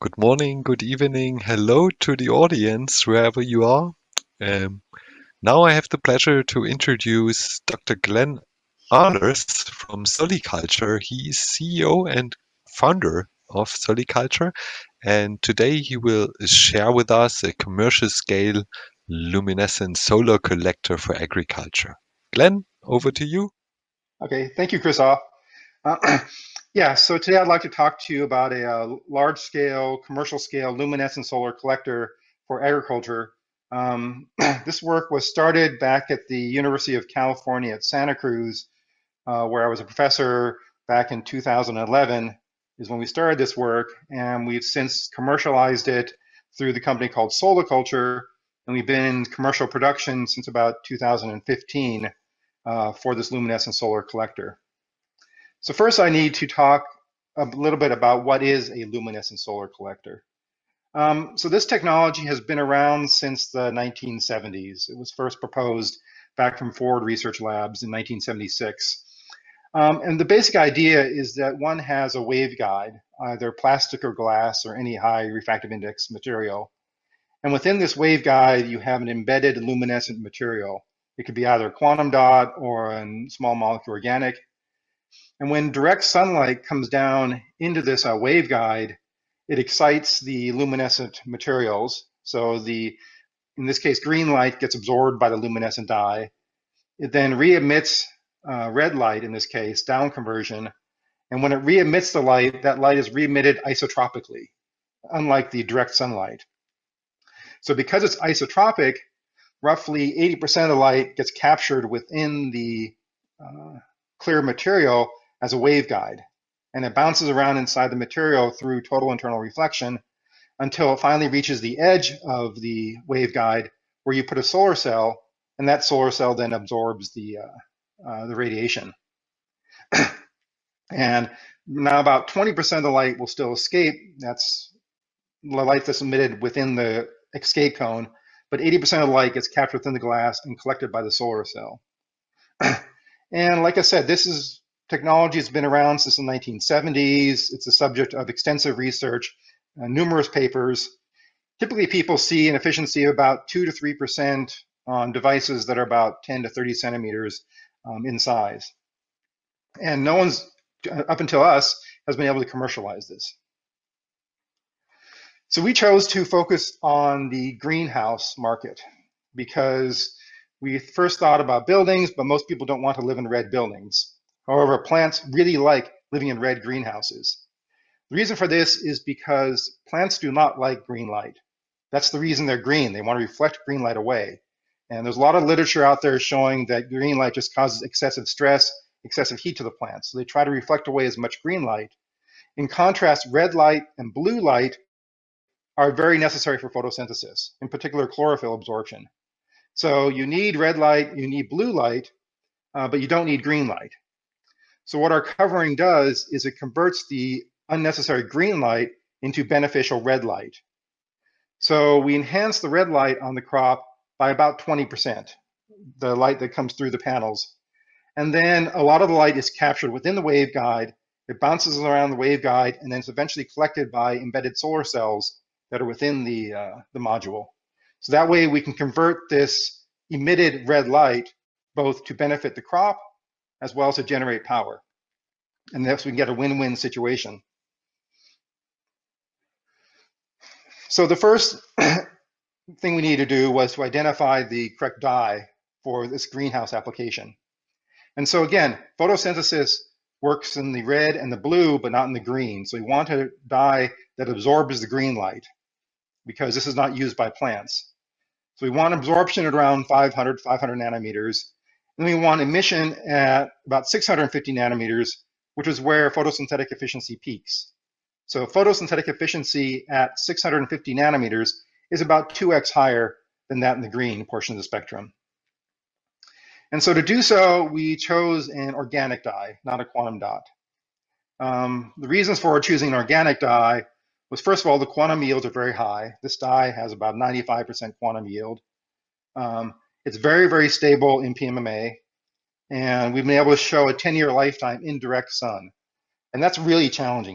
Good morning, good evening, hello to the audience, wherever you are. Um, Now I have the pleasure to introduce Dr. Glenn Ahlers from Soliculture. He is CEO and founder of Soliculture, and today he will share with us a commercial scale luminescent solar collector for agriculture. Glenn, over to you. Okay, thank you, Christoph. Uh, yeah, so today I'd like to talk to you about a large-scale, commercial-scale luminescent solar collector for agriculture. This work was started back at the University of California at Santa Cruz, where I was a professor back in 2011 is when we started this work, and we've since commercialized it through the company called Soliculture, and we've been in commercial production since about 2015 for this luminescent solar collector. So first I need to talk a little bit about what is a luminescent solar collector. So this technology has been around since the 1970s. It was first proposed back from Ford Research Labs in 1976. And the basic idea is that one has a waveguide, either plastic or glass or any high refractive index material. And within this waveguide, you have an embedded luminescent material. It could be either a quantum dot or a small molecule organic. And when direct sunlight comes down into this waveguide, it excites the luminescent materials. So in this case, green light gets absorbed by the luminescent dye. It then re-emits red light, in this case, down conversion. And when it re-emits the light, that light is re-emitted isotropically, unlike the direct sunlight. So because it's isotropic, roughly 80% of the light gets captured within the clear material as a waveguide. And it bounces around inside the material through total internal reflection until it finally reaches the edge of the waveguide where you put a solar cell, and that solar cell then absorbs the radiation. And now about 20% of the light will still escape. That's the light that's emitted within the escape cone, but 80% of the light gets captured within the glass and collected by the solar cell. And like I said, this technology has been around since the 1970s. It's the subject of extensive research, numerous papers. Typically, people see an efficiency of about 2 to 3% on devices that are about 10 to 30 centimeters in size. And no one's, up until us, has been able to commercialize this. So we chose to focus on the greenhouse market because we first thought about buildings, but most people don't want to live in red buildings. However, plants really like living in red greenhouses. The reason for this is because plants do not like green light. That's the reason they're green. They want to reflect green light away. And there's a lot of literature out there showing that green light just causes excessive stress, excessive heat to the plants. So they try to reflect away as much green light. In contrast, red light and blue light are very necessary for photosynthesis, in particular chlorophyll absorption. So you need red light, you need blue light, but you don't need green light. So what our covering does is it converts the unnecessary green light into beneficial red light. So we enhance the red light on the crop by about 20%, the light that comes through the panels. And then a lot of the light is captured within the waveguide. It bounces around the waveguide, and then it's eventually collected by embedded solar cells that are within the module. So that way we can convert this emitted red light both to benefit the crop as well as to generate power. And thus we can get a win-win situation. So the first thing we needed to do was to identify the correct dye for this greenhouse application. And so again, photosynthesis works in the red and the blue, but not in the green. So we want a dye that absorbs the green light because this is not used by plants. So we want absorption at around 500 nanometers. And we want emission at about 650 nanometers, which is where photosynthetic efficiency peaks. So photosynthetic efficiency at 650 nanometers is about 2x higher than that in the green portion of the spectrum. And so to do so, we chose an organic dye, not a quantum dot. The reasons for choosing an organic dye was, first of all, the quantum yields are very high. This dye has about 95% quantum yield. It's very, very stable in PMMA, and we've been able to show a 10-year lifetime in direct sun. And that's really challenging.